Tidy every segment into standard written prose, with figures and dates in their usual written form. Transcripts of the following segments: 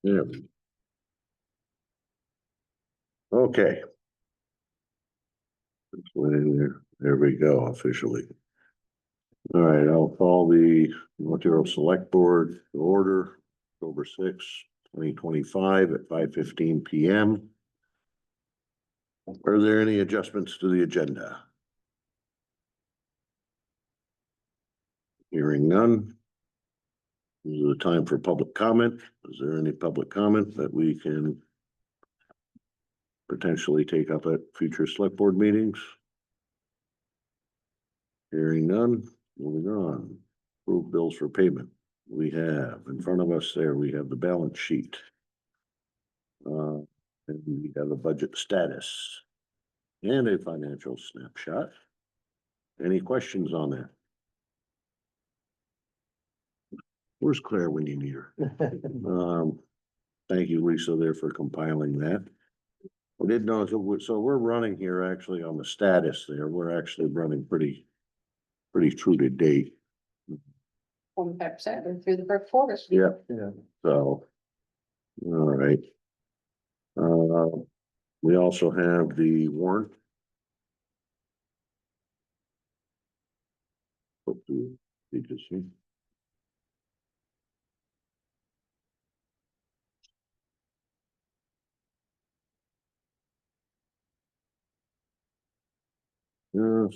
Yeah. Okay. There we go officially. All right, I'll call the North Select Board to order, October 6th, 2025 at 5:15 PM. Are there any adjustments to the agenda? Hearing none. This is the time for public comment. Is there any public comment that we can potentially take up at future select board meetings? Hearing none, moving on. Approve bills for payment. We have in front of us there, we have the balance sheet. And we have a budget status and a financial snapshot. Any questions on that? Where's Claire when you need her? Thank you, Lisa, there for compiling that. I did know, so we're running here actually on the status there. We're actually running pretty true to date. 45% through the first quarter. Yeah. So, all right. We also have the warrant. Did you see? Yeah,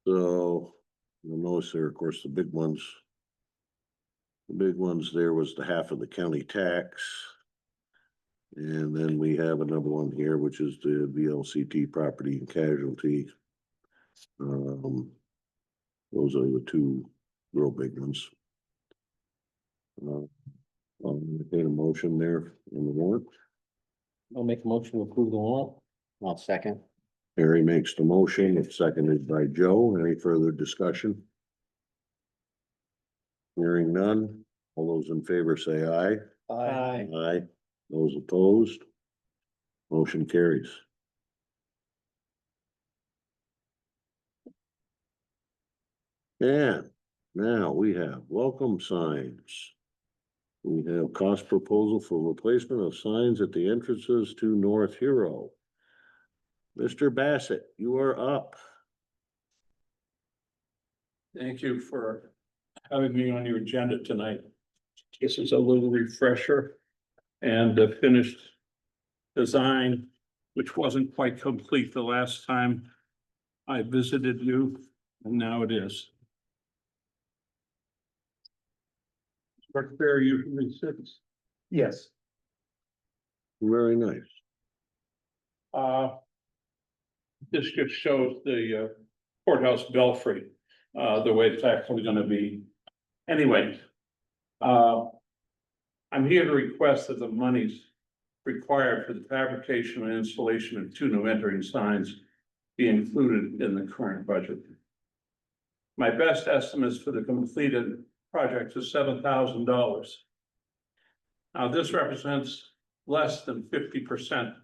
so you'll notice there, of course, the big ones. The big ones there was the half of the county tax. And then we have another one here, which is the VLCT property and casualty. Those are the two real big ones. I'll entertain a motion there on the warrant. I'll make a motion to approve the warrant. I'll second. Harry makes the motion, it's seconded by Joe. Any further discussion? Hearing none, all those in favor say aye. Aye. Aye. Those opposed? Motion carries. And now we have welcome signs. We have cost proposal for replacement of signs at the entrances to North Hero. Mr. Bassett, you are up. Thank you for having me on your agenda tonight. This is a little refresher and the finished design, which wasn't quite complete the last time I visited you, and now it is. Where usually sits. Yes. Very nice. This just shows the courthouse belfry, the way it's actually gonna be. Anyway, I'm here to request that the monies required for the fabrication and installation of two new entering signs be included in the current budget. My best estimates for the completed project is $7,000. Now, this represents less than 50%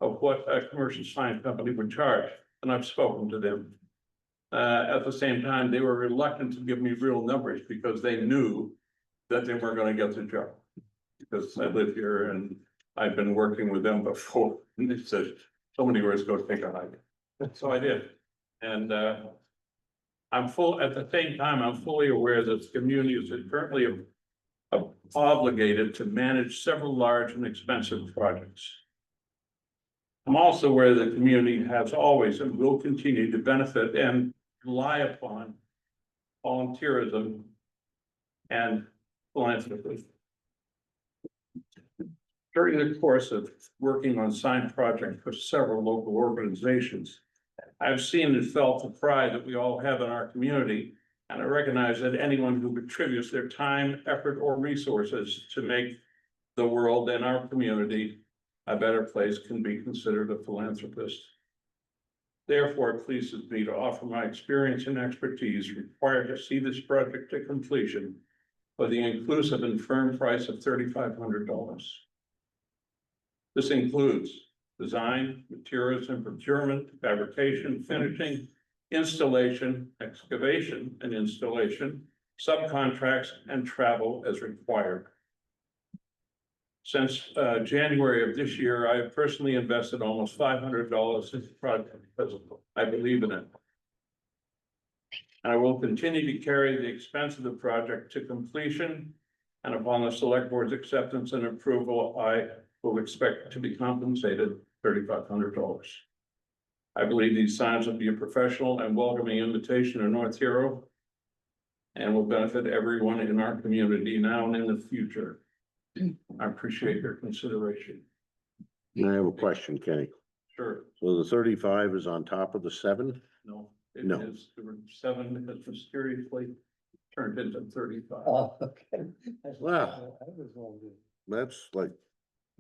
of what a commercial sign company would charge, and I've spoken to them. At the same time, they were reluctant to give me real numbers because they knew that they weren't gonna get the job. Because I live here and I've been working with them before, and they said, so many years ago, take a hike. So I did, and at the same time, I'm fully aware that the community is currently obligated to manage several large and expensive projects. I'm also aware that the community has always and will continue to benefit and rely upon volunteerism and philanthropy. During the course of working on sign projects for several local organizations, I've seen and felt the pride that we all have in our community, and I recognize that anyone who contributes their time, effort, or resources to make the world and our community a better place can be considered a philanthropist. Therefore, it pleases me to offer my experience and expertise required to see this project to completion for the inclusive and firm price of $3,500. This includes design, materials and procurement, fabrication, finishing, installation, excavation and installation, subcontracts, and travel as required. Since January of this year, I have personally invested almost $500 in the project because I believe in it. I will continue to carry the expense of the project to completion, and upon the select board's acceptance and approval, I will expect to be compensated $3,500. I believe these signs will be a professional and welcoming invitation to North Hero and will benefit everyone in our community now and in the future. I appreciate your consideration. I have a question, Kenny. Sure. So the 35 is on top of the 7? No, it No. is, there were 7 that mysteriously turned into 35. Oh, okay. Wow. I was wondering. That's like,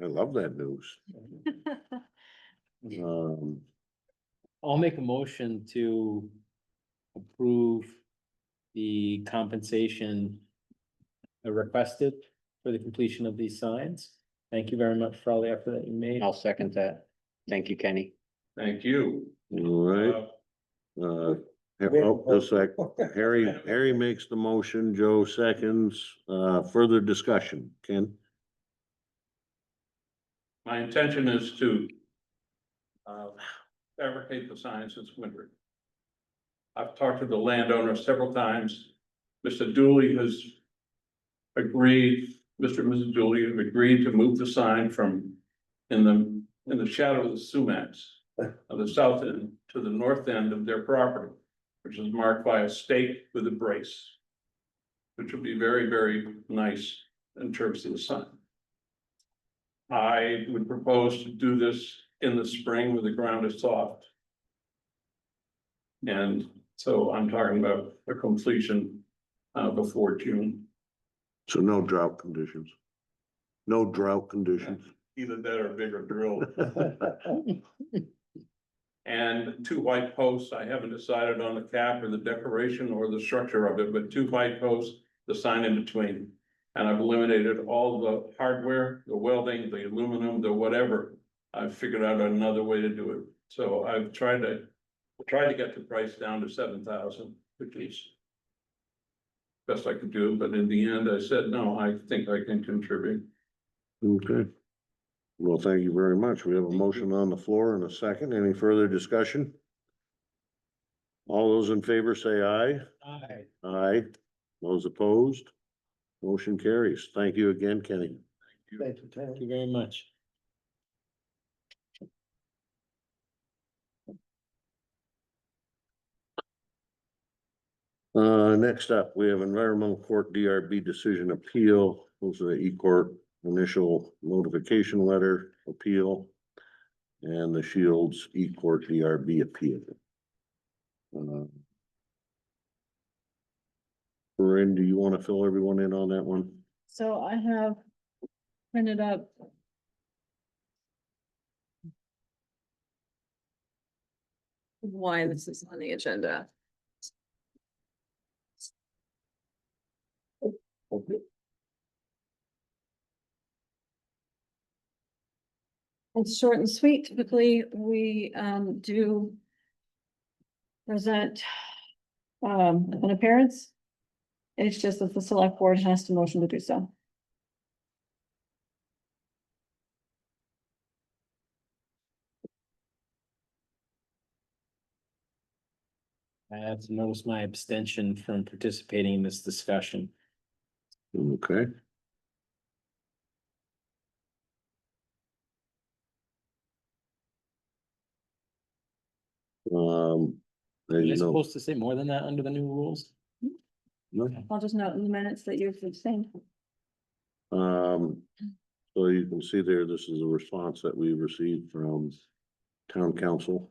I love that news. I'll make a motion to approve the compensation requested for the completion of these signs. Thank you very much for all the effort that you made. I'll second that. Thank you, Kenny. Thank you. All right, just a sec. Harry makes the motion, Joe seconds, further discussion, Ken? My intention is to fabricate the signs this winter. I've talked to the landowner several times. Mr. Dooley has agreed, Mr. and Mrs. Dooley have agreed to move the sign from in the shadow of the sumacs of the south end to the north end of their property, which is marked by a stake with a brace, which will be very, very nice in terms of the sign. I would propose to do this in the spring when the ground is soft. And so I'm talking about the completion before June. So no drought conditions? No drought conditions? Either that or bigger drill. And 2 white posts, I haven't decided on the cap or the decoration or the structure of it, but 2 white posts, the sign in between. And I've eliminated all the hardware, the welding, the aluminum, the whatever. I've figured out another way to do it. So I've tried to get the price down to 7,000, which is best I could do, but in the end, I said, no, I think I can contribute. Okay. Well, thank you very much. We have a motion on the floor and a second. Any further discussion? All those in favor say aye. Aye. Aye. Those opposed? Motion carries. Thank you again, Kenny. Thank you very much. Next up, we have environmental court DRB decision appeal. Those are the E-court initial notification letter appeal. And the Shields E-court DRB appeal. Corinne, do you want to fill everyone in on that one? So I have printed up. Why this is on the agenda. It's short and sweet. Typically, we do present an appearance. It's just that the select board has to motion to do so. I have to notice my abstention from participating in this discussion. Okay. As Am I you know, supposed to say more than that under the new rules? no. I'll just note in the minutes that you've abstained. So you can see there, this is a response that we received from town council,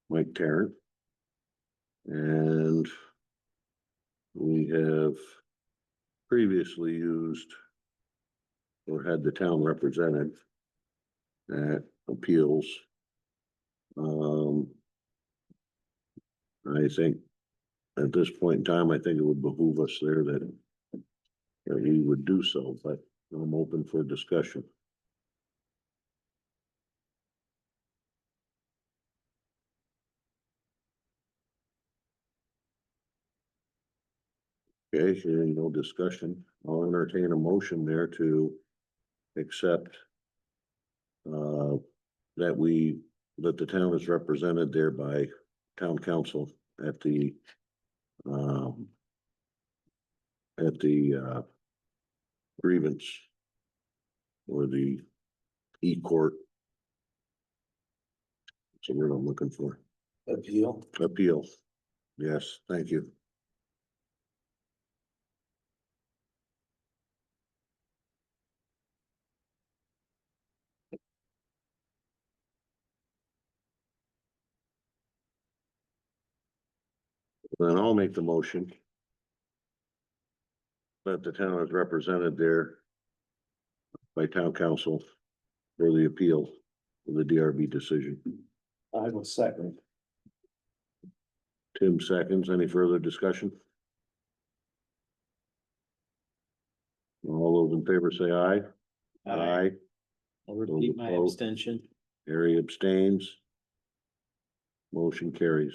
Mike Tarrant. And we have previously used or had the town represented at appeals. I think at this point in time, I think it would behoove us there that he would do so, but I'm open for discussion. Okay, hearing no discussion, I'll entertain a motion there to accept that the town is represented there by town council at the um, grievance or the e-court. That's the word I'm looking for. Appeal. Yes, thank you. Then I'll make the motion that the town is represented there by town council for the appeal of the DRB decision. I will second. Tim seconds. Any further discussion? All those in favor say aye. Aye. I'll repeat my Opposed? abstention. Harry abstains. Motion carries.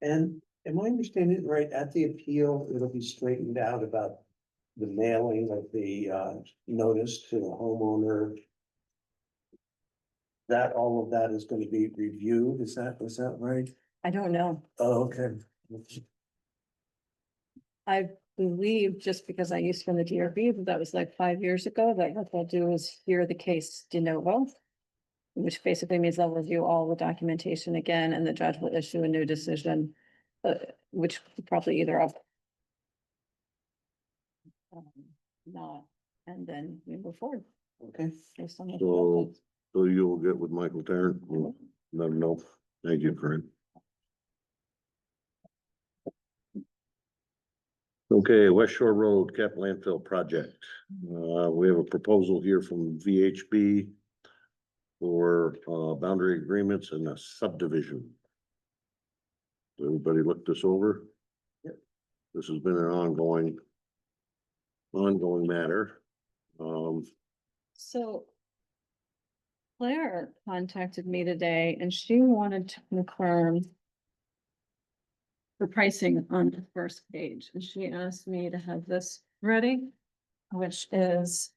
And am I understanding it right, at the appeal, it'll be straightened out about the mailing of the notice to the homeowner? That all of that is gonna be reviewed, is that right? I don't know. Oh, okay. I believe just because I used to run the DRB, but that was like 5 years ago, that what they'll do is hear the case de novo. Which basically means they'll review all the documentation again and the judge will issue a new decision. Which probably either up. Not, and then we move forward Okay. based on. So you'll get with Michael Tarrant? Let him know. Thank you, Corinne. Okay, West Shore Road Cap Landfill Project. We have a proposal here from VHB for boundary agreements and a subdivision. Everybody look this over? Yep. This has been an ongoing matter. So. Claire contacted me today and she wanted to confirm. The pricing on the first page, and she asked me to have this ready, which is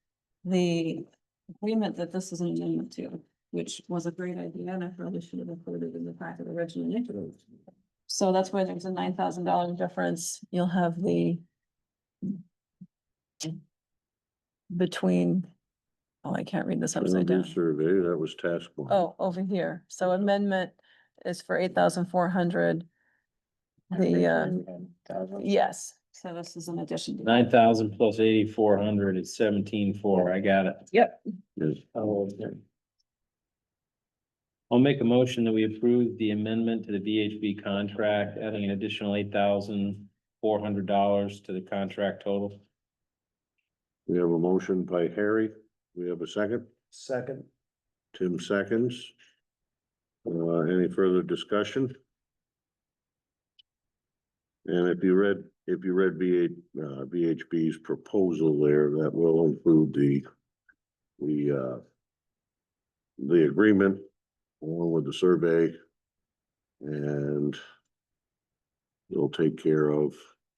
the agreement that this is an amendment to, which was a great idea, and I probably should have included in the packet originally. So that's where there's a $9,000 difference. You'll have the between, oh, I can't read this upside down. Survey, that was task one. Oh, over here. So amendment is for 8,400. Yes, so this is an addition. to that. 9,000 plus 8,400 is 17,400. I got it. Yep, Yes. Oh, okay. I'll make a motion that we approve the amendment to the VHB contract, adding an additional $8,400 to the contract total. We have a motion by Harry. We have a second. Second. Tim seconds. Any further discussion? And if you read VHB's proposal there, that will include the agreement along with the survey. And it'll take care of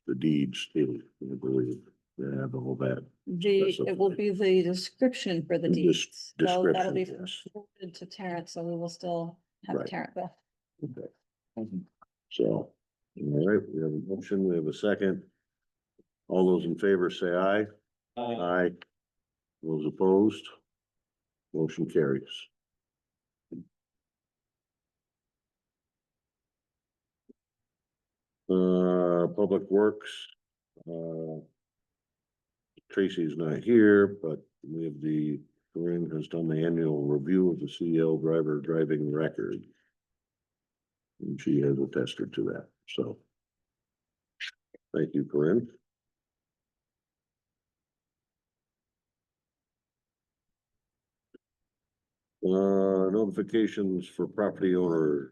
the deeds too, I believe. They have all that. it will be the description for the The deeds. So that'll be description, yes. forwarded to Terrence, so we will still have Right. Terrence bill. Okay. So, all right, we have a motion, we have a second. All those in favor say aye. Aye. Those opposed? Motion carries. Public Works. Tracy's not here, but we have Corinne has done the annual review of the CL driver driving record. And she has attested to that, so. Thank you, Corinne. Notifications for property owners.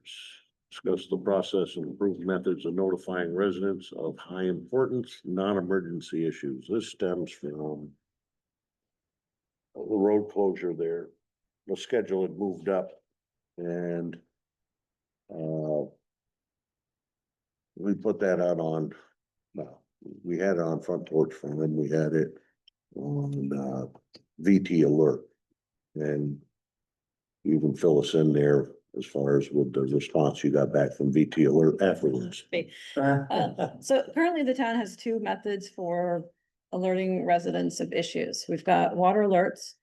Discuss the process and improved methods of notifying residents of high importance, non-emergency issues. This stems from the road closure there. The schedule had moved up and we put that out on, well, we had it on Front Porch Forum, we had it on VT Alert. And you can fill us in there as far as with the response you got back from VT Alert afterwards. So currently the town has two methods for alerting residents of issues. We've got water alerts.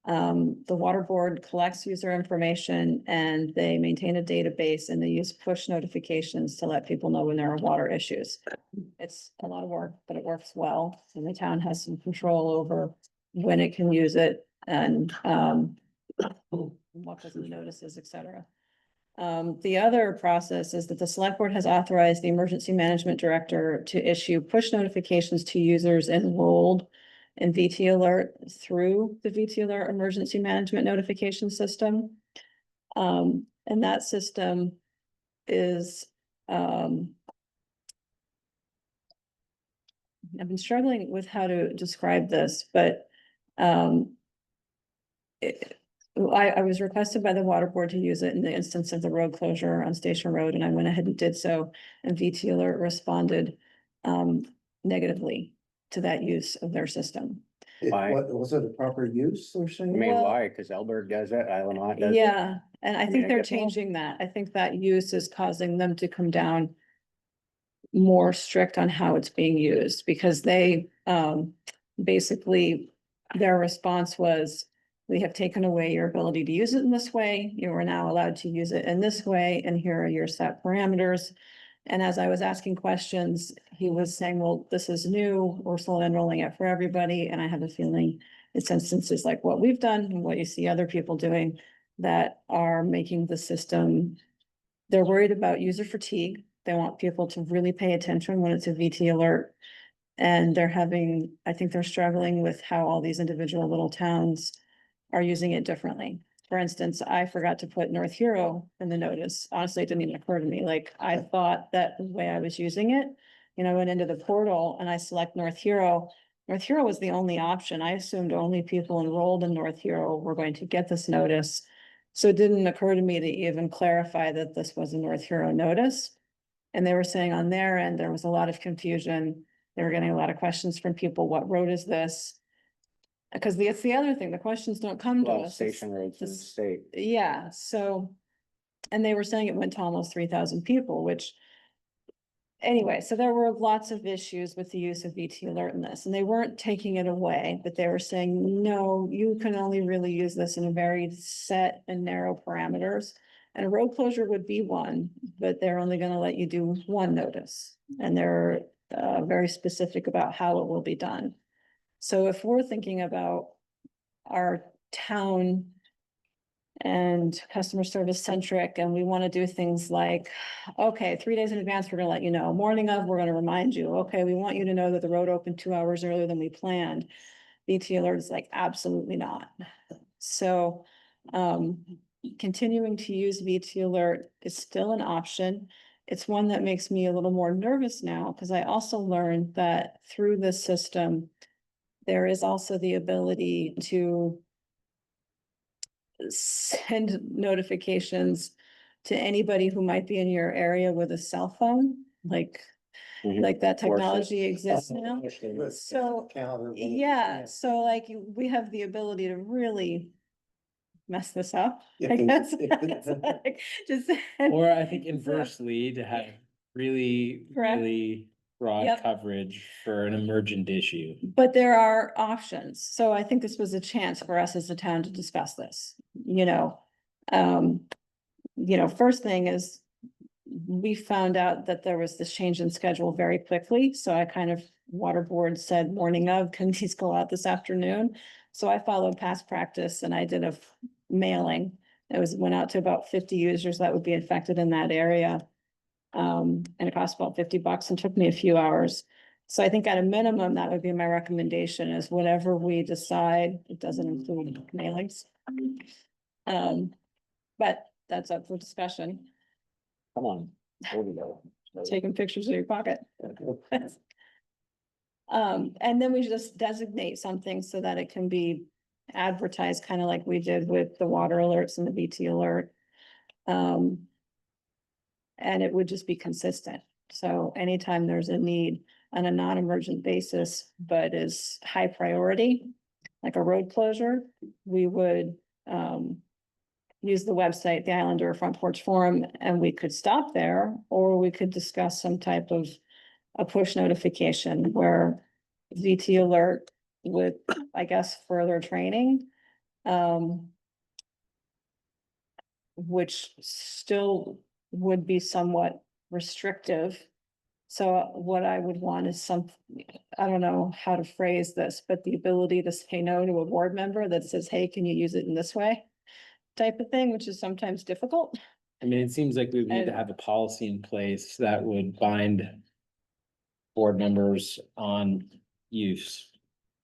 The water board collects user information and they maintain a database and they use push notifications to let people know when there are water issues. It's a lot of work, but it works well. And the town has some control over when it can use it and, what goes in the notices, et cetera. The other process is that the select board has authorized the emergency management director to issue push notifications to users enrolled in VT Alert through the VT Alert emergency management notification system. And that system is, I've been struggling with how to describe this, but, I was requested by the water board to use it in the instance of the road closure on Station Road, and I went ahead and did so. And VT Alert responded negatively to that use of their system. Why? What, was it a proper use or I something? mean, Well- why? Cause Elberg does it, Island Hot does it. Yeah, and I mean, think I they're get that. changing that. I think that use is causing them to come down more strict on how it's being used, because they, basically, their response was, we have taken away your ability to use it in this way. You are now allowed to use it in this way, and here are your set parameters. And as I was asking questions, he was saying, well, this is new, we're still enrolling it for everybody, and I have a feeling it's instances like what we've done and what you see other people doing that are making the system. They're worried about user fatigue. They want people to really pay attention when it's a VT alert. And they're having, I think they're struggling with how all these individual little towns are using it differently. For instance, I forgot to put North Hero in the notice. Honestly, it didn't even occur to me. Like, I thought that the way I was using it, you know, I went into the portal and I select North Hero. North Hero was the only option. I assumed only people enrolled in North Hero were going to get this notice. So it didn't occur to me to even clarify that this was a North Hero notice. And they were saying on their end, there was a lot of confusion. They were getting a lot of questions from people. What road is this? Because it's the other thing, the questions don't come to Well, us. station roads in the this- state. Yeah, so, and they were saying it went to almost 3,000 people, which. Anyway, so there were lots of issues with the use of VT Alert in this, and they weren't taking it away, but they were saying, no, you can only really use this in a very set and narrow parameters. And a road closure would be one, but they're only gonna let you do one notice, and they're very specific about how it will be done. So if we're thinking about our town and customer service centric, and we want to do things like, okay, 3 days in advance, we're gonna let you know, morning of, we're gonna remind you, okay, we want you to know that the road opened 2 hours earlier than we planned. VT Alert is like, absolutely not. So, continuing to use VT Alert is still an option. It's one that makes me a little more nervous now, because I also learned that through this system, there is also the ability to send notifications to anybody who might be in your area with a cell phone, like that technology exists now. So, yeah, so like we have the ability to really mess this up, I guess. It's like, just. Or I think inversely, to have really, Correct. really broad Yep. coverage for an emergent issue. But there are options, so I think this was a chance for us as a town to discuss this, you know. First thing is, we found out that there was this change in schedule very quickly, so I kind of, water board said morning of, can these go out this afternoon? So I followed past practice and I did a mailing. Went out to about 50 users that would be affected in that area. And it cost about $50 and took me a few hours. So I think at a minimum, that would be my recommendation, is whatever we decide, it doesn't include mailings. But that's up for discussion. Come on. There we go. taking pictures of your pocket. And then we just designate something so that it can be advertised, kind of like we did with the water alerts and the BT alert. And it would just be consistent. So anytime there's a need on a non-emergent basis, but is high priority, like a road closure, we would use the website, the Islander Front Porch Forum, and we could stop there, or we could discuss some type of a push notification where VT alert with, I guess, further training. Which still would be somewhat restrictive. So what I would want is I don't know how to phrase this, but the ability to say no to a board member that says, hey, can you use it in this way? Type of thing, which is sometimes difficult. I mean, it seems like we would need to And- have a policy in place that would bind board members on use.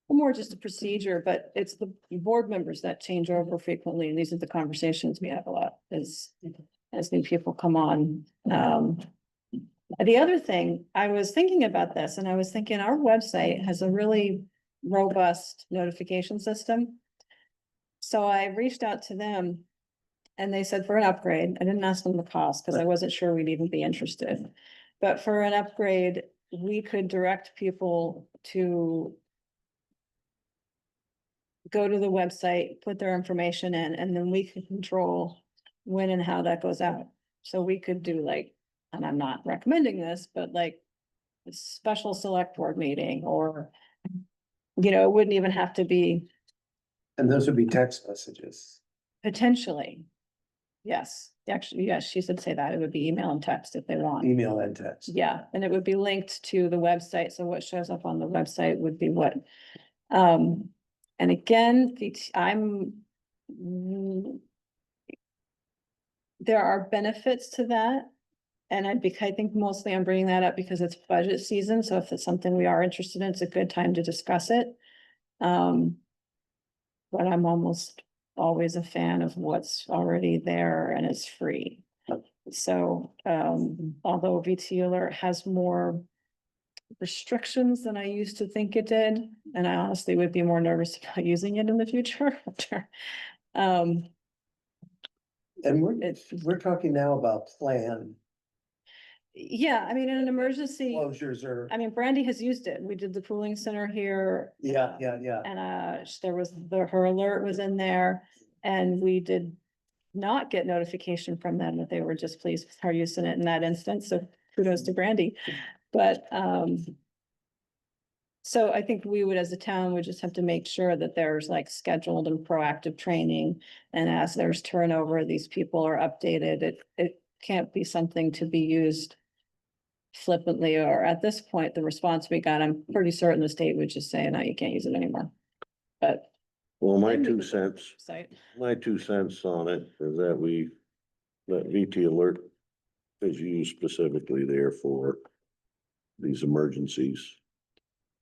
More just a procedure, but it's the board members that change over frequently, and these are the conversations we have a lot as new people come on. The other thing, I was thinking about this, and I was thinking our website has a really robust notification system. So I reached out to them and they said for an upgrade, I didn't ask them the cost because I wasn't sure we'd even be interested. But for an upgrade, we could direct people to go to the website, put their information in, and then we could control when and how that goes out. So we could do like, and I'm not recommending this, but like a special select board meeting, or, it wouldn't even have to be And those would be text messages. potentially. Yes, actually, yes, she should say that. It would be email and text if they want. Email and text. Yeah, and it would be linked to the website. So what shows up on the website would be what. And again, there are benefits to that. And I think mostly I'm bringing that up because it's budget season. So if it's something we are interested in, it's a good time to discuss it. But I'm almost always a fan of what's already there and it's free. So, although VT Alert has more restrictions than I used to think it did, and I honestly would be more nervous about using it in the future. And It's- we're talking now about plan Yeah, I mean, in an emergency, closures or, I mean, Brandy has used it. We did the cooling center here. yeah. And there was, her alert was in there, and we did not get notification from them that they were displeased with our use in it in that instance, so kudos to Brandy. But, so I think we would, as a town, would just have to make sure that there's like scheduled and proactive training. And as there's turnover, these people are updated. It can't be something to be used flippantly, or at this point, the response we got, I'm pretty certain the state would just say, no, you can't use it anymore. But. Well, my then we two could- cents, Site. my 2 cents on it is that that VT alert is used specifically there for these emergencies.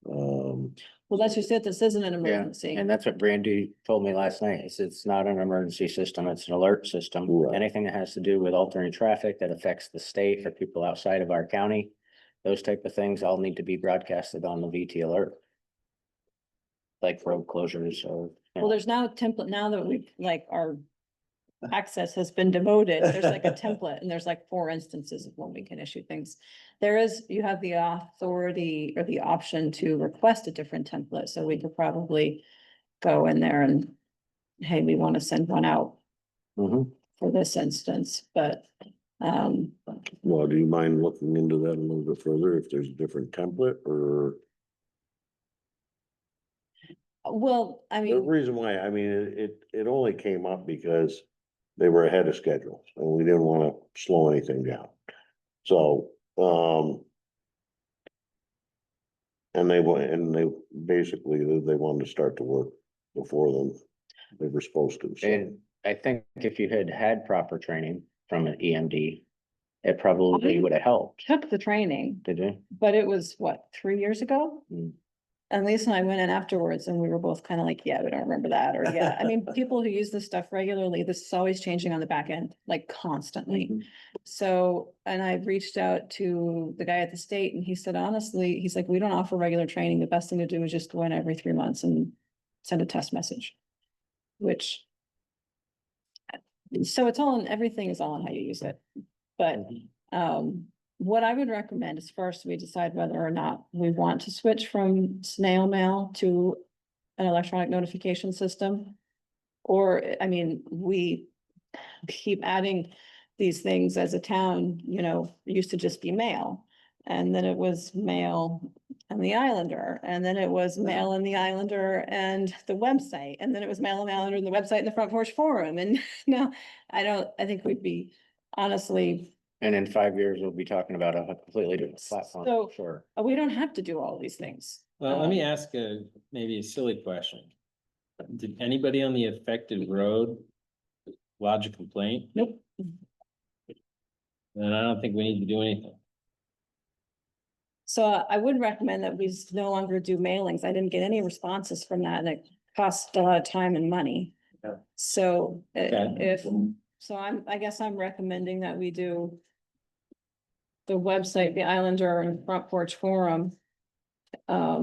Well, that's just it. This isn't an emergency. And that's what Brandy told me last night. It's not an emergency system, it's an alert system. Right. Anything that has to do with altering traffic that affects the state or people outside of our county. Those type of things all need to be broadcasted on the VT alert. Like road closures or. Well, there's now a template, now that we've, like, our access has been demoted, there's like a template, and there's like 4 instances of when we can issue things. You have the authority or the option to request a different template, so we could probably go in there and, hey, we want to send one out Mhm. for this instance, but, Well, do you mind looking into that a little bit further if there's a different template or? well, I The mean, reason why, I mean, it only came up because they were ahead of schedule and we didn't wanna slow anything down. So, and they basically, they wanted to start to work before they were supposed to, so. And I think if you had had proper training from an EMD, it probably would have helped, took the training, did you? but it was what, 3 years ago? Mm. And Lisa and I went in afterwards and we were both kind of like, yeah, we don't remember that, or yeah, I mean, people who use this stuff regularly, this is always changing on the back end, like constantly. So, and I reached out to the guy at the state and he said, honestly, he's like, we don't offer regular training. The best thing to do is just go in every 3 months and send a test message. Which. So it's all in, everything is all in how you use it. But, what I would recommend is first we decide whether or not we want to switch from snail mail to an electronic notification system. Or, I mean, we keep adding these things as a town, you know, it used to just be mail. And then it was mail and the Islander, and then it was mail and the Islander and the website, and then it was mail and the Islander and the website and the Front Porch Forum, and no, I think we'd be honestly. And in 5 years, we'll be talking about a completely different platform, So- sure. We don't have to do all these things. Well, let me ask maybe a silly question. Did anybody on the affected road lodge a complaint? Nope. Then I don't think we need to do anything. So I would recommend that we no longer do mailings. I didn't get any responses from that, and it cost a lot of time and money. Yeah. So Okay. I guess I'm recommending that we do the website, the Islander and Front Porch Forum. I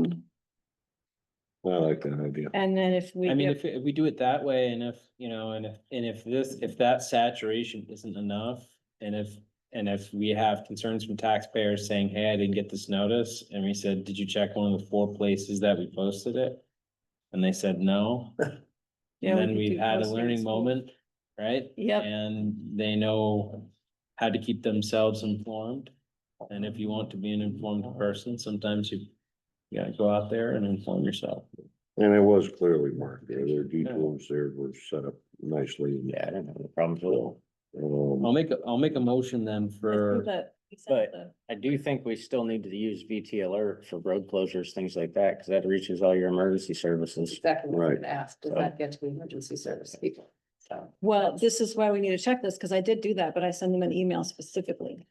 like that idea. And then if we I mean, give, if we do it that way, and if, you know, if that saturation isn't enough, and if we have concerns from taxpayers saying, hey, I didn't get this notice, and we said, did you check one of the 4 places that we posted it? And they said no. Yeah, And we then could we've do had a posting learning in school. moment, right? Yep. And they know how to keep themselves informed. And if you want to be an informed person, sometimes you gotta go out there and inform yourself. And it was clearly marked there. Their detours there were set up nicely. Yeah, I don't have any problems with it. I'll make a motion then I think for, that- but- I do think we still need to use VT alert for road closures, things like that, because that reaches all your emergency services. Exactly what I was Right. gonna ask, does that get to the emergency service people? So. Well, this is why we need to check this, because I did do that, but I send them an email specifically.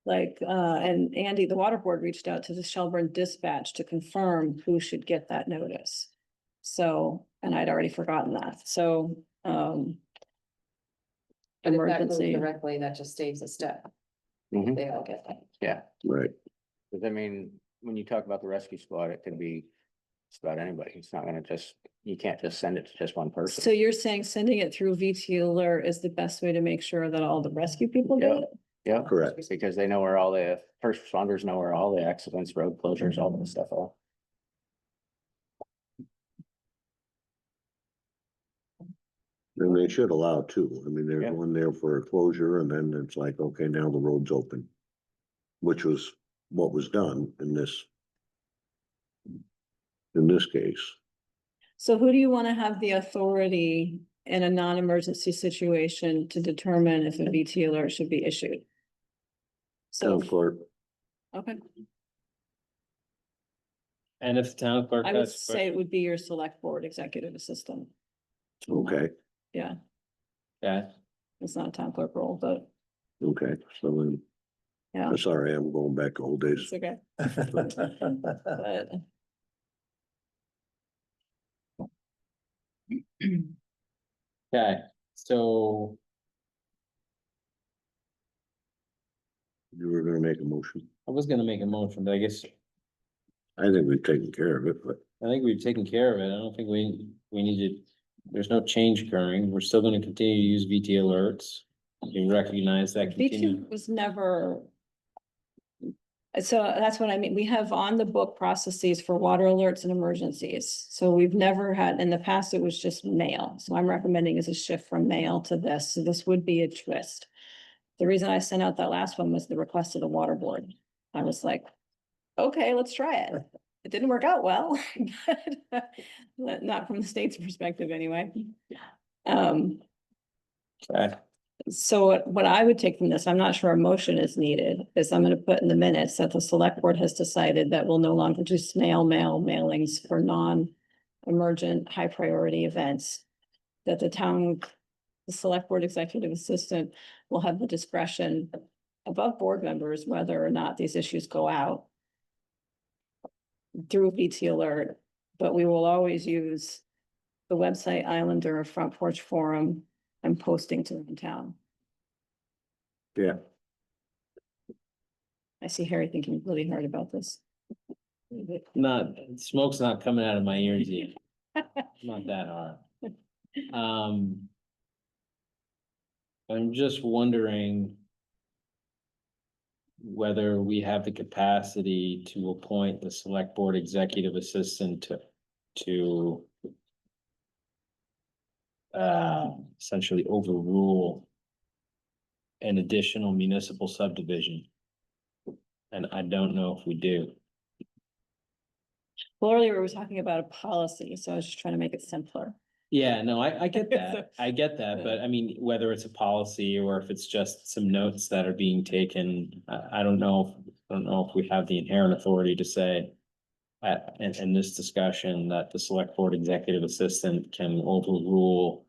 Like, and Andy, the water board reached out to the Shelburne dispatch to confirm who should get that notice. So, and I'd already forgotten that, so, But if that goes emergency. directly, that just saves a step. Mhm. They all get that. Yeah, Right. because I mean, when you talk about the rescue squad, it could be just about anybody. It's not gonna just, you can't just send it to just one person. So you're saying sending it through VT alert is the best way to make sure that all the rescue people get Yeah. it? Yeah, Correct. because they know where all the first responders know where all the accidents, road closures, all that stuff are. And they should allow two. I mean, there's Yeah. one there for a closure and then it's like, okay, now the road's open. Which was what was done in this. In this case. So who do you want to have the authority in a non-emergency situation to determine if a VT alert should be issued? So, Town clerk. okay, and if the town clerk I would has. say it would be your select board executive assistant. Okay, Yeah, Yeah, it's not a town clerk role, but okay, so then, yeah, sorry, I'm going back to old days. it's okay. But okay, so You were gonna make a motion. I was gonna make a motion, but I guess, I think we've taken care of it, but I think we've taken care of it. I don't think we need to, there's no change occurring. We're still gonna continue to use VT alerts. We recognize that VT continue. was never. So that's what I mean. We have on the book processes for water alerts and emergencies. So we've never had, in the past, it was just mail. So I'm recommending is a shift from mail to this. So this would be a twist. The reason I sent out that last one was the request of the water board. I was like, okay, let's try it. It didn't work out well, but not from the state's perspective anyway. Okay. So what I would take from this, I'm not sure a motion is needed, is I'm gonna put in the minutes that the select board has decided that we'll no longer do snail mail mailings for non-emergent, high priority events. That the select board executive assistant will have the discretion above board members whether or not these issues go out. through VT Alert, but we will always use the website Islander or Front Porch Forum and posting to the town. Yeah, I see Harry thinking really hard about this. Not, smoke's not coming out of my ears yet. Not that hard. I'm just wondering whether we have the capacity to appoint the select board executive assistant to essentially overrule an additional municipal subdivision. And I don't know if we do. Well, earlier we were talking about a policy, so I was just trying to make it simpler. Yeah, no, I get that. I get that, but I mean, whether it's a policy or if it's just some notes that are being taken, I don't know. I don't know if we have the inherent authority to say in this discussion that the select board executive assistant can overrule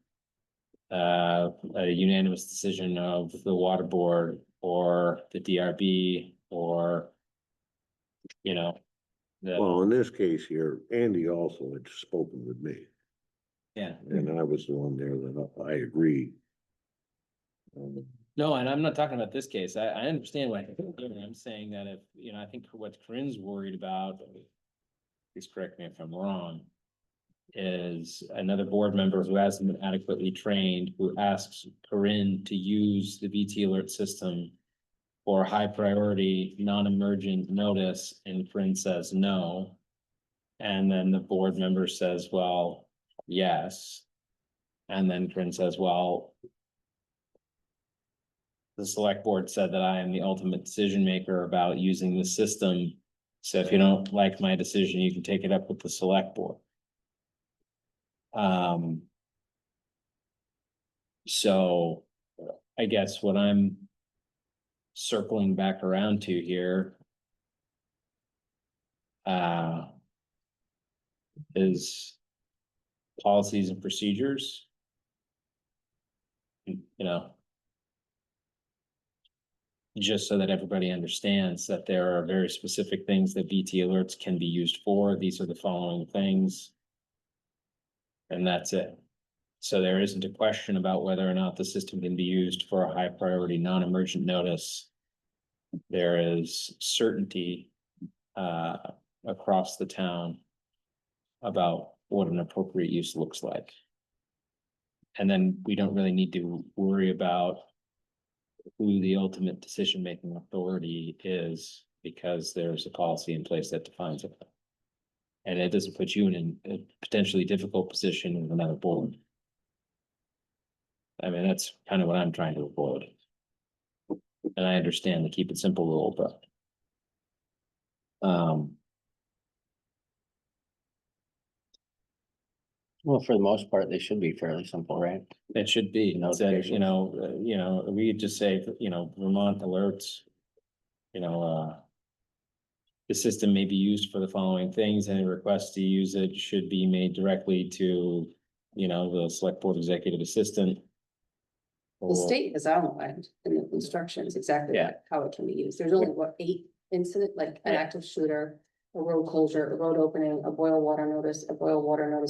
a unanimous decision of the water board or the DRB or, you know, well, in this case here, Andy also had spoken with me, yeah. and I was the one there that I agree. No, and I'm not talking about this case. I understand what you're doing. I'm saying that if, you know, I think what Corinne's worried about, please correct me if I'm wrong, is another board member who hasn't been adequately trained, who asks Corinne to use the VT alert system for high priority, non-emergent notice, and Corinne says no. And then the board member says, well, yes. And then Corinne says, well, the select board said that I am the ultimate decision maker about using the system. So if you don't like my decision, you can take it up with the select board. So I guess what I'm circling back around to here is policies and procedures. You know, just so that everybody understands that there are very specific things that VT alerts can be used for. These are the following things. And that's it. So there isn't a question about whether or not the system can be used for a high priority non-emergent notice. There is certainty across the town about what an appropriate use looks like. And then we don't really need to worry about who the ultimate decision-making authority is, because there's a policy in place that defines it. And it doesn't put you in a potentially difficult position with another board. I mean, that's kind of what I'm trying to avoid. And I understand the keep it simple rule, but. Well, for the most part, they should be fairly simple, right? It should be, Notifications. we could just say, Vermont alerts. The system may be used for the following things, and a request to use it should be made directly to, the select board executive assistant. The Or- state has outlined in the instructions exactly Yeah. how it can be used. There's only what, 8 incident, like an Yeah. active shooter, a road closure, a road opening, a boil water notice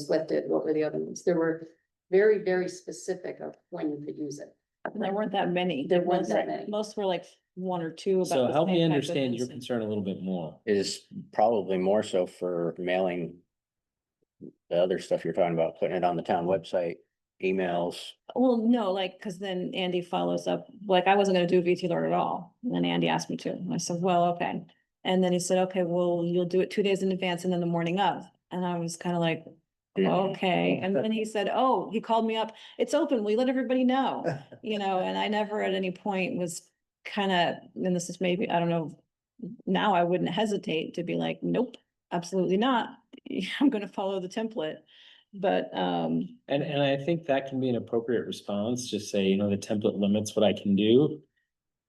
lifted. What were the other ones? There were very, very specific of when you could use it. And there weren't that many. There weren't that many. Most were like 1 or 2. about So the help me same type of understand your incident. concern a little bit more. Is probably more so for mailing the other stuff you're talking about, putting it on the town website, emails. Well, no, like, cause then Andy follows up, like, I wasn't gonna do a VT alert at all, and then Andy asked me to, and I said, well, okay. And then he said, okay, well, you'll do it 2 days in advance and then the morning of, and I was kind of like, okay, and then he said, oh, he called me up, it's open, we let everybody know, and I never at any point was kind of, and this is maybe, I don't know, now I wouldn't hesitate to be like, nope, absolutely not, I'm gonna follow the template. But, And I think that can be an appropriate response, just say, the template limits what I can do.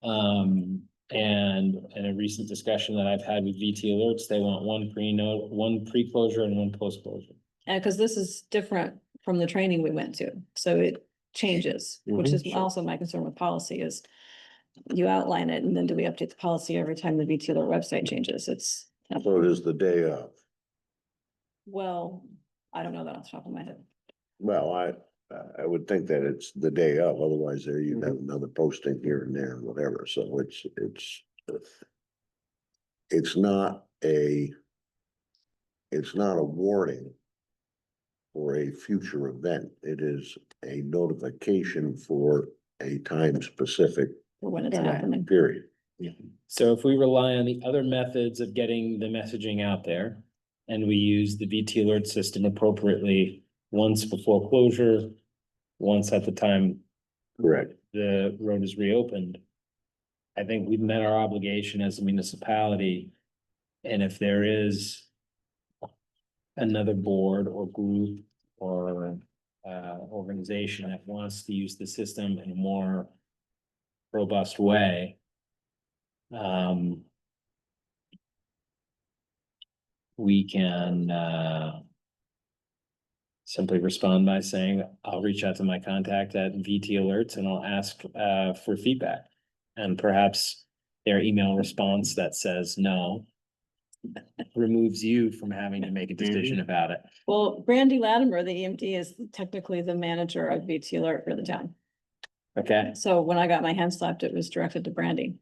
And in a recent discussion that I've had with VT alerts, they want one pre-closure and one post-closure. and cause this is different from the training we went to, so it changes, which is Sure. also my concern with policy is. You outline it and then do we update the policy every time the VT alert website changes? It's. So it is the day of. Well, I don't know that off the top of my head. Well, I would think that it's the day of, otherwise there you'd have another posting here and there, and whatever, so it's not a, it's not a warning for a future event. It is a notification for a time specific For when it's Yeah. happening. period. So if we rely on the other methods of getting the messaging out there, and we use the VT alert system appropriately, once before closure, once at the time Correct. the road is reopened, I think we've met our obligation as a municipality. And if there is another board or group or organization that wants to use the system in a more robust way, we can simply respond by saying, I'll reach out to my contact at VT Alerts and I'll ask for feedback. And perhaps their email response that says no removes you from having to make a decision about it. Well, Brandy Latimer, the EMD, is technically the manager of VT Alert for the town. Okay, So when I got my hand slapped, it was directed to Brandy.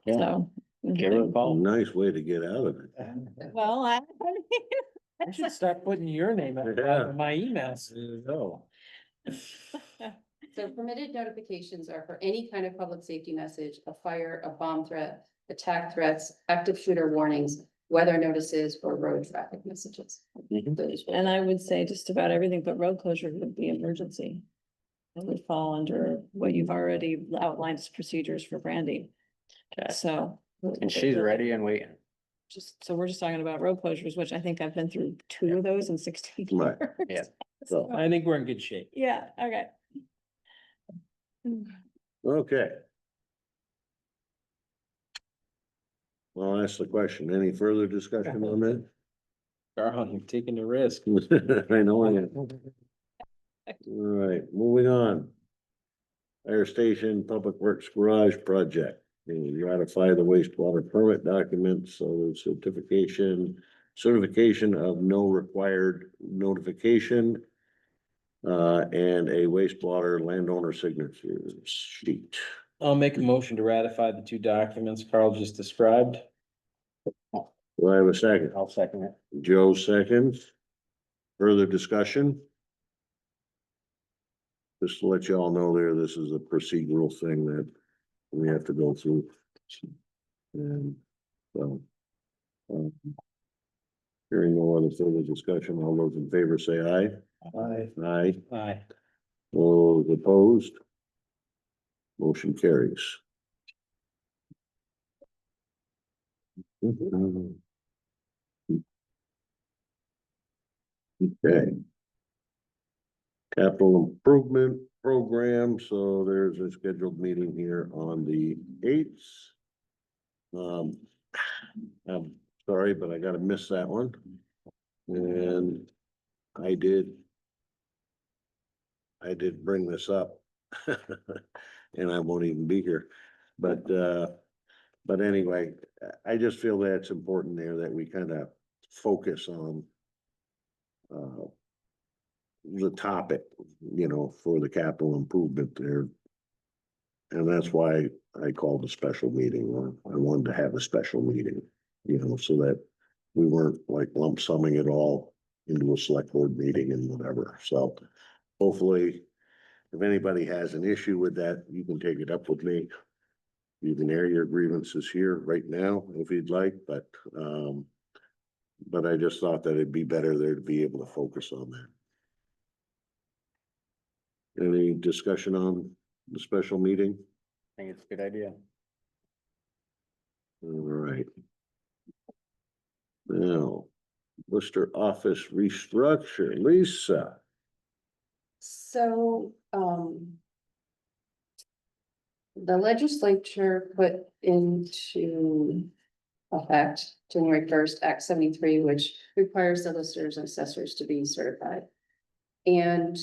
Yeah. So. Give her a call. Nice way to get out of it. Well, I I should start putting your name at the bottom of my emails. Oh, So permitted notifications are for any kind of public safety message, a fire, a bomb threat, attack threats, active shooter warnings, weather notices, or road traffic messages. Mhm. Those would- And I would say just about everything but road closure would be emergency. It would fall under what you've already outlined as procedures for Brandy. Okay. So. And she's ready and waiting. So we're just talking about road closures, which I think I've been through 2 of those in 16 years. Right. Yeah. So, I think we're in good shape. Yeah, okay. okay. Well, I'll ask the question. Any further discussion on that? Carl, you're taking the risk. I know I am. All right, moving on. Fire Station Public Works Garage Project. We ratify the wastewater permit documents, so certification of no required notification. And a wastewater landowner signature sheet. I'll make a motion to ratify the 2 documents Carl just described. Do I have a second? I'll second it. Joe seconds. Further discussion? Just to let you all know there, this is a procedural thing that we have to go through. And so. Hearing no other further discussion, all those in favor say aye. Aye. Aye. Those opposed? Motion carries. Okay. Capital Improvement Program, so there's a scheduled meeting here on the 8th. I'm sorry, but I gotta miss that one. And I did bring this up. And I won't even be here, but anyway, I just feel that it's important there that we kind of focus on the topic, for the capital improvement there. And that's why I called a special meeting. I wanted to have a special meeting, so that we weren't like lump summing it all into a select board meeting and whatever. So hopefully, if anybody has an issue with that, you can take it up with me. You can air your grievances here right now if you'd like, but I just thought that it'd be better there to be able to focus on that. Any discussion on the special meeting? I think it's a good idea. All right. Now, Worcester office restructure, Lisa. So, the legislature put into effect January 1st, Act 73, which requires the listers and assessors to be certified. And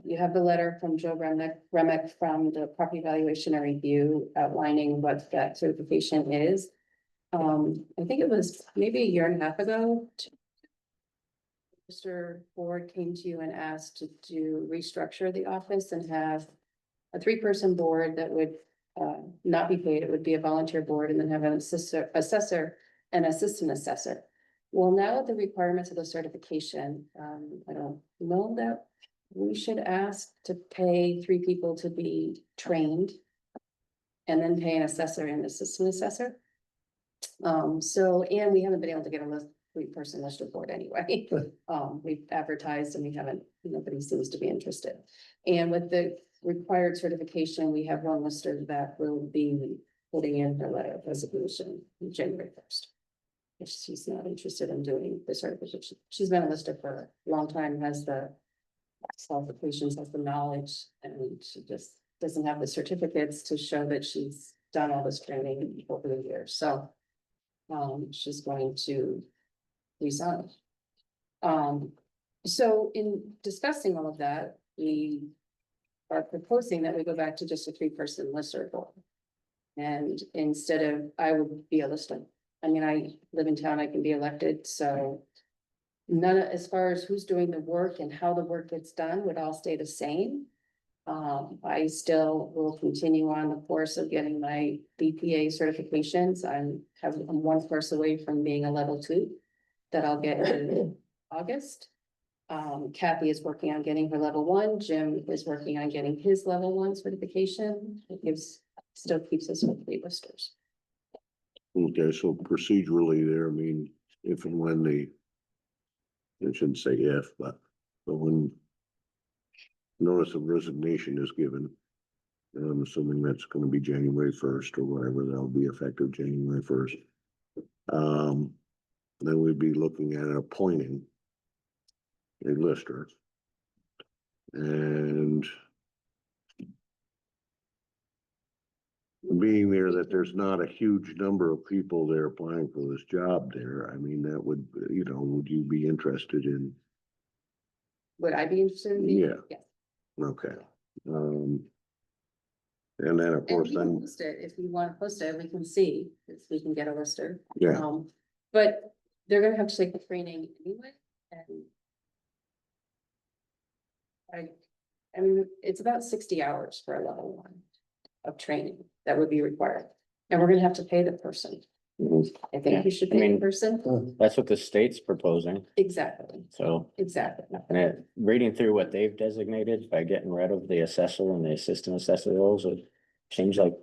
you have the letter from Joe Remick from the Property Valuation and Review outlining what that certification is. I think it was maybe a year and a half ago. Mr. Board came to you and asked to do restructure the office and have a three-person board that would not be paid. It would be a volunteer board and then have an assessor and assistant assessor. Well, now with the requirements of the certification, I don't know that we should ask to pay 3 people to be trained and then pay an assessor and assistant assessor. So, and we haven't been able to get a 3-person list report anyway. We've advertised and we haven't, nobody seems to be interested. And with the required certification, we have one lister that will be putting in her letter of resignation on January 1st. If she's not interested in doing the certification, she's been a lister for a long time, has the qualifications, has the knowledge, and she just doesn't have the certificates to show that she's done all this training over the years, so. She's going to resign. So in discussing all of that, we are proposing that we go back to just a 3-person lister board. And instead of, I would be a lister. I mean, I live in town, I can be elected, so. None, as far as who's doing the work and how the work gets done would all stay the same. I still will continue on the course of getting my BPA certifications. I'm 1 course away from being a level 2 that I'll get in August. Kathy is working on getting her level 1. Jim is working on getting his level 1 certification. It still keeps us with 3 listers. Okay, so procedurally there, I mean, if and when I shouldn't say if, but when notice of resignation is given, and I'm assuming that's gonna be January 1st or whatever, that'll be effective January 1st. Then we'd be looking at appointing a lister. And being there that there's not a huge number of people there applying for this job there, I mean, that would, would you be interested in? Would I be interested in being? Yeah. Yes. Okay. And then, of And course, we can then, post it, if you want to post it, we can see if we can get a lister. yeah, But they're gonna have to take the training anyway, and. I mean, it's about 60 hours for a level 1 of training that would be required, and we're gonna have to pay the person. I think we should I pay the mean- person, That's what the state's proposing, exactly, so. exactly. And reading through what they've designated by getting rid of the assessor and the assistant assessor roles, it seems like.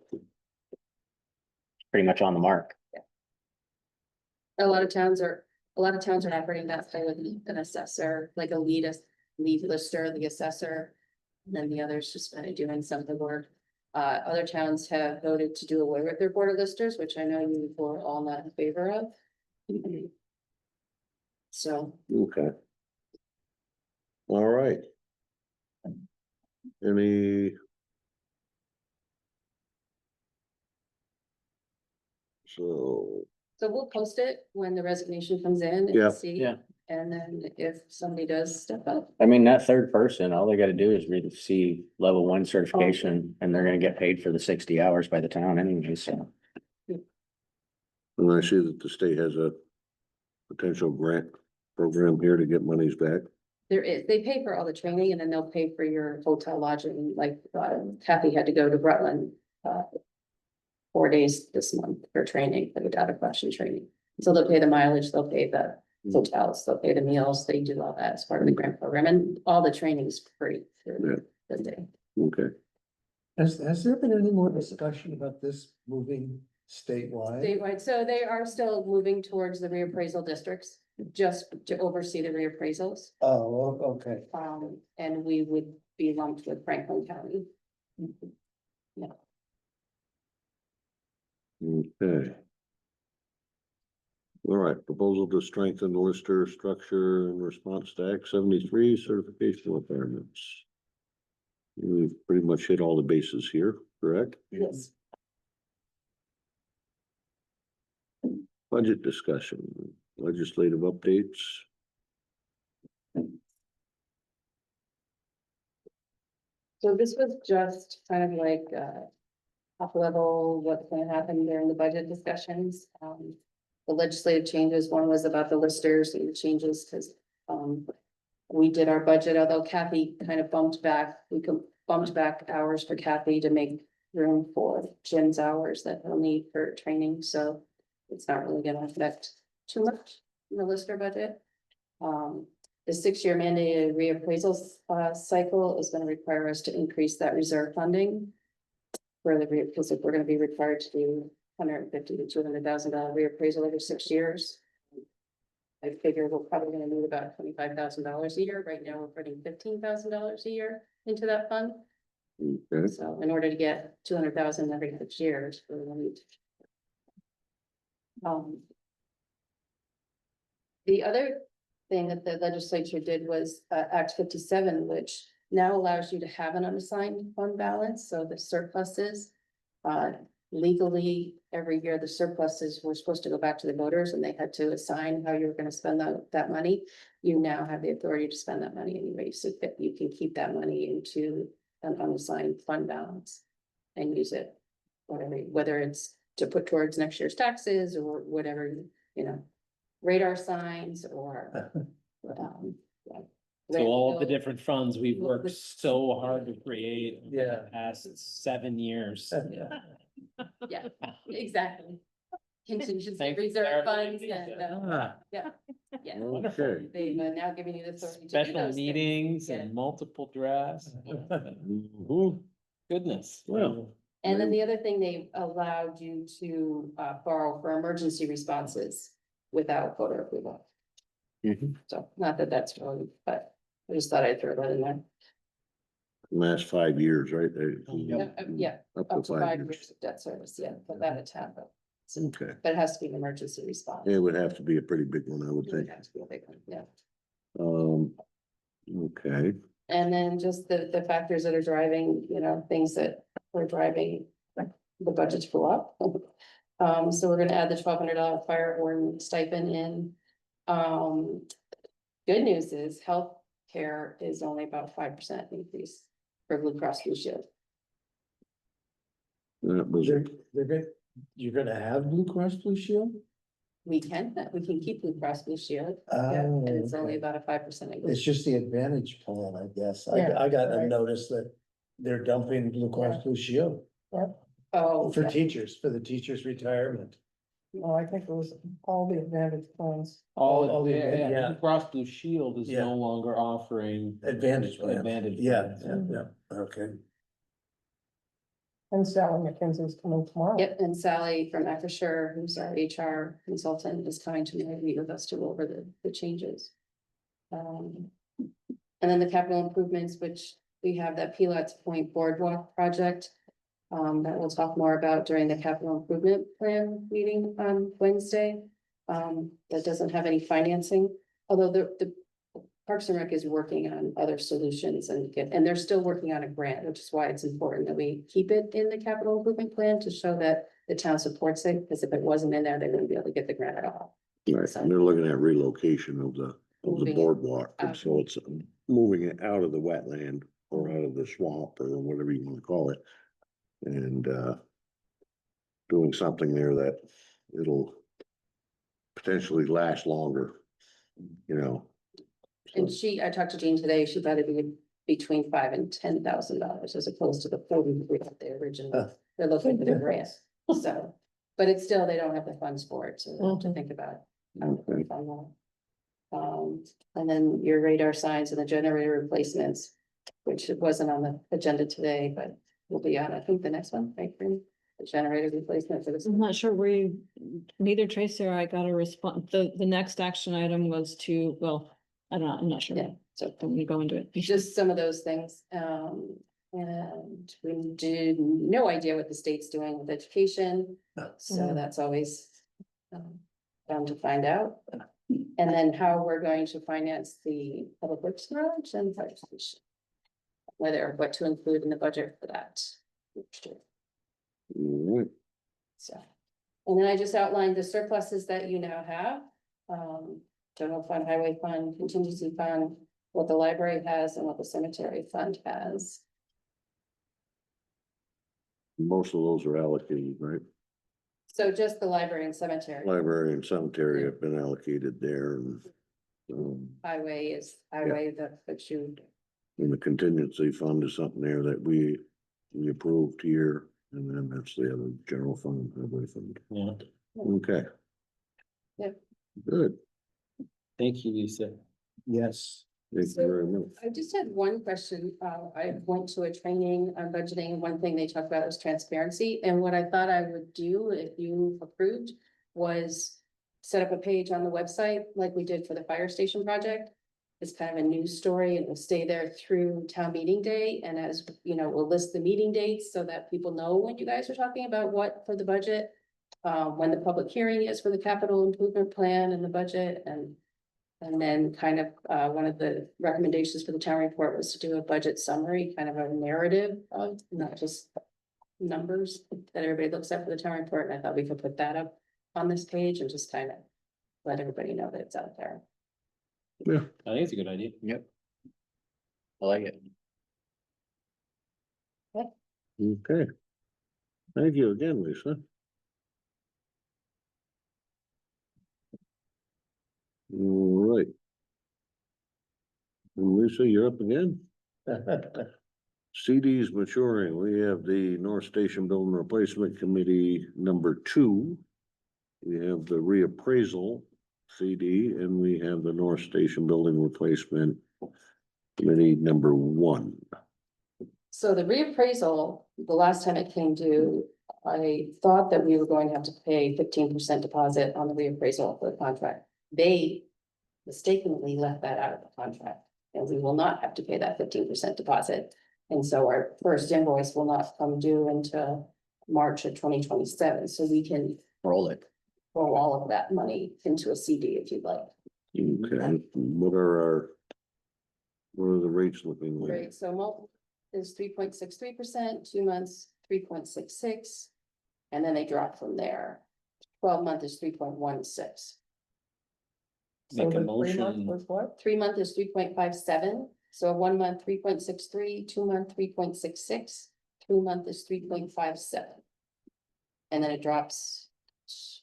Pretty much on the mark. A lot of towns are operating that way with an assessor, like a lead lister, the assessor. And then the others just kind of doing some of the work. Other towns have voted to do away with their board of listers, which I know you were all not in favor of. So, okay. All right. Any? So, we'll post it when the resignation comes in Yeah. and see. Yeah. And then if somebody does step up, I mean, that 3rd person, all they gotta do is see level 1 certification and they're gonna get paid for the 60 hours by the town anyway, so. and I see that the state has a potential grant program here to get monies back. they pay for all the training and then they'll pay for your hotel lodging, like Kathy had to go to Rutland. 4 days this month for training, for the data collection training. So they'll pay the mileage, they'll pay the hotels, they'll pay the meals, they do all that as part of the grant program, and all the training is free for the day. Okay, Has there been any more discussion about this moving statewide? Statewide, so they are still moving towards the reappraisal districts, just to oversee the reappraisals. Oh, okay. And we would be lumped with Franklin County. okay. All right, proposal to strengthen the lister structure in response to Act 73 certification requirements. We've pretty much hit all the bases here, correct? Yes. Budget discussion, legislative updates. So this was just kind of like, top level, what's gonna happen during the budget discussions. The legislative changes, one was about the listers and the changes, because We did our budget, although Kathy kind of bumped back, bumped back hours for Kathy to make room for Jim's hours that he'll need for training, so it's not really gonna affect too much in the Lister budget. The 6-year mandated reappraisal cycle is gonna require us to increase that reserve funding. Because if we're gonna be required to do $150,000 to $200,000 reappraisal every 6 years. I figure we're probably gonna need about $25,000 a year. Right now, we're putting $15,000 a year into that fund. Okay, So in order to get 200,000 every 6 years, we're gonna need. The other thing that the legislature did was Act 57, which now allows you to have an unassigned fund balance, so the surpluses. Legally, every year the surpluses were supposed to go back to the voters and they had to assign how you were gonna spend that money. You now have the authority to spend that money anyway, so that you can keep that money into an unassigned fund balance. And use it, whether it's to put towards next year's taxes or whatever, radar signs or. Yeah. So all the different funds we've worked so hard to create. over Yeah. the Past 7 years. Yeah, exactly. Contingency Thank you, reserve Sarah. funds and, Ah, yeah. okay. They've now given you the authority to do Special those things. meetings Yeah. and multiple drafts. Mhm. Goodness. Well, And then the other thing, they allowed you to borrow for emergency responses without voter approval. Mhm. So not that that's really, but I just thought I'd throw that in there. last 5 years, right? Yeah, Up up to to 5 5 years. years of debt service, yeah, but that a tab, Okay, but it has to be an emergency response. it would have to be a pretty big one, I would It would think. have to be a big one, yeah. Okay, And then just the factors that are driving, things that are driving the budget to go up. So we're gonna add the $1,200 fire warden stipend in. Good news is healthcare is only about 5% increase for Blue Cross Blue Shield. that was, You're gonna have Blue Cross Blue Shield? We can keep Blue Cross Blue Shield, Oh, and it's only okay. about a 5% It's increase. just the Advantage plan, I guess. Yeah, I got a right. notice that they're dumping Blue Cross Blue Shield Oh, for yeah. teachers, for the teachers' retirement. Oh, I think it was all the Advantage plans. All the- Yeah, yeah. Blue Cross Blue Shield is Yeah. no longer offering. Advantage plan. Advantage Yeah, plans. yeah, okay. And Sally McKenzie's coming tomorrow. Yep, and Sally from Acrisure, who's our HR consultant, is coming to meet with us to go over the changes. And then the capital improvements, which we have that Pilots Point Boardwalk project. That we'll talk more about during the capital improvement plan meeting on Wednesday. That doesn't have any financing, although the Parks and Rec is working on other solutions and they're still working on a grant, which is why it's important that we keep it in the capital improvement plan to show that the town supports it, because if it wasn't in there, they wouldn't be able to get the grant at all. right, and they're looking at relocation of the Moving it boardwalk, and out. so it's moving it out of the wetland or out of the swamp or whatever you wanna call it. And, doing something there that it'll potentially last longer, you know. And I talked to Jean today, she thought it'd be between $5,000 and $10,000 as opposed to the 43 that they originally, they're looking for the grant, so. But it's still, they don't have the funds for it, so we have to think about. how to Okay. fund that. And then your radar signs and the generator replacements, which it wasn't on the agenda today, but will be on, I think, the next one, right? Bree? The generator replacement for this. I'm not sure where neither Tracy or I got a response. The next action item was to, well, I don't know, I'm not sure. Yeah, so Don't we go into it? just some of those things. And we did no idea what the state's doing with education, so that's always fun to find out. And then how we're going to finance the public works garage and fire station. What to include in the budget for that. Alright, So, and then I just outlined the surpluses that you now have. General fund, highway fund, contingency fund, what the library has and what the cemetery fund has. most of those are allocated, right? So just the library and cemetery. Library and cemetery have been allocated there, and Highway is highway that you, And the contingency fund is something there that we approved here, and then that's the other general fund, highway fund. Yeah, Okay. Yep. Good, thank you, Lisa. Yes. thank you very much. I just had one question. I went to a training on budgeting, and one thing they talked about was transparency. And what I thought I would do, if you approved, was set up a page on the website like we did for the fire station project. It's kind of a news story, and it'll stay there through town meeting day. And as you know, we'll list the meeting dates so that people know when you guys are talking about what for the budget. When the public hearing is for the capital improvement plan and the budget, and then kind of, one of the recommendations for the town report was to do a budget summary, kind of a narrative of, not just numbers that everybody looks at for the town report. And I thought we could put that up on this page and just kind of let everybody know that it's out there. I think it's a good idea. Yep. I like it. Okay. Thank you again, Lisa. All right. And Lisa, you're up again. CDs maturing. We have the North Station Building Replacement Committee number 2. We have the reappraisal CD, and we have the North Station Building Replacement Committee number 1. So the reappraisal, the last time it came due, I thought that we were going to have to pay 15% deposit on the reappraisal for the contract. They mistakenly left that out of the contract, and we will not have to pay that 15% deposit. And so our first invoice will not come due until March of 2027, so we can Roll it. roll all of that money into a CD if you'd like. Okay, what are the rates looking like? Right, so multiple is 3.63%, 2 months, 3.66, and then they drop from there. 12-month is 3.16. So Make a the 3 month motion, was what? 3 month is 3.57, so 1 month, 3.63, 2 month, 3.66, 3 month is 3.57. And then it drops,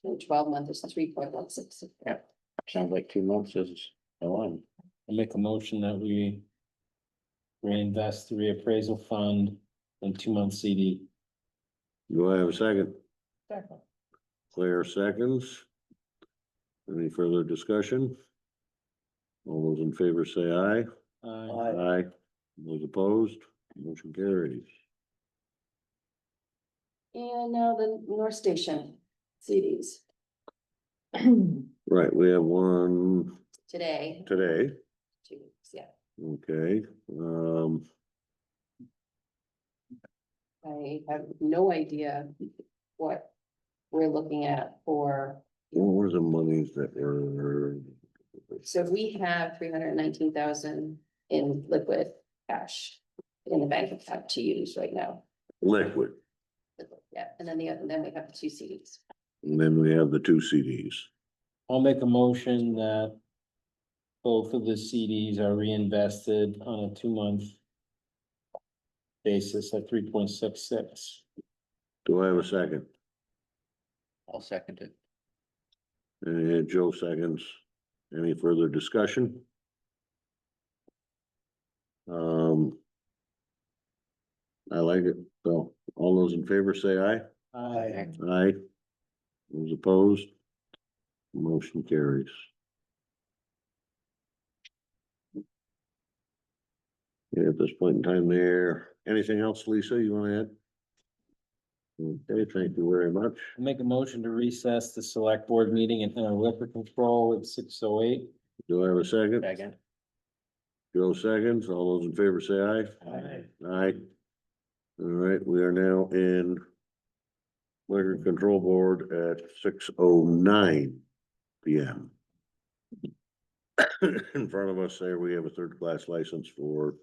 and 12-month is 3.16. Sounds like 2 months is the one. I make a motion that we reinvest the reappraisal fund in 2-month CD. Do I have a second? Second. Claire seconds. Any further discussion? All those in favor say aye. Aye. Those opposed, motion carries. And now the North Station CDs Right, we have one today, today, 2 weeks, yeah. okay, I have no idea what we're looking at for, what were the monies that were? so we have 319,000 in liquid cash in the bank account to use right now. Liquid, Yeah, and then then we have the 2 CDs. and then we have the 2 CDs. I'll make a motion that both of the CDs are reinvested on a 2-month basis at 3.66. Do I have a second? I'll second it. And Joe seconds. Any further discussion? I like it. So all those in favor say aye. Aye. Those opposed? Motion carries. Yeah, at this point in time there, anything else, Lisa, you wanna add? Okay, thank you very much. I'll make a motion to recess the select board meeting and liquor control at 6:08. Do I have a second? Second. Joe seconds. All those in favor say aye. Aye. Aye. All right, we are now in liquor control board at 6:09 PM. In front of us there, we have a 3rd-class license for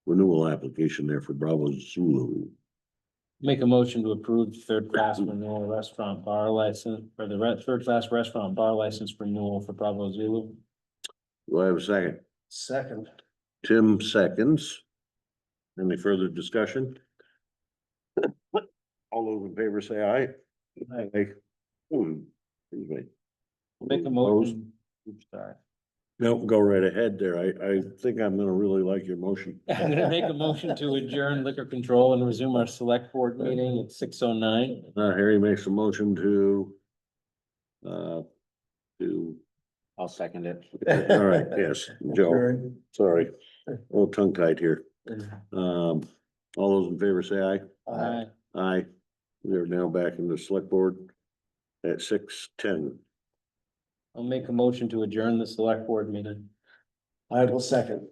renewal application there for Bravo Zulu. Make a motion to approve the 3rd-class renewal restaurant bar license, or the 3rd-class restaurant bar license renewal for Bravo Zulu. Do I have a second? Second. Tim seconds. Any further discussion? All those in favor say aye. Aye. Excuse me. Make a motion. Oops, sorry. No, go right ahead there. I think I'm gonna really like your motion. I'm gonna make a motion to adjourn liquor control and resume our select board meeting at 6:09. Harry makes a motion to to, I'll second it. all right, yes, Joe, sorry, a little tongue tied here. All those in favor say aye. Aye. Aye. We are now back in the select board at 6:10. I'll make a motion to adjourn the select board meeting. I will second.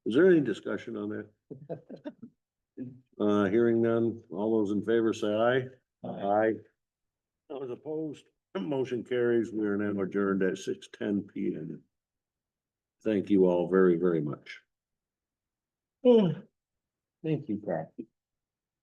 Is there any discussion on that? Hearing none, all those in favor say aye. Aye. Those opposed, motion carries. We are now adjourned at 6:10 PM. Thank you all very, very much. Thank you, Carl.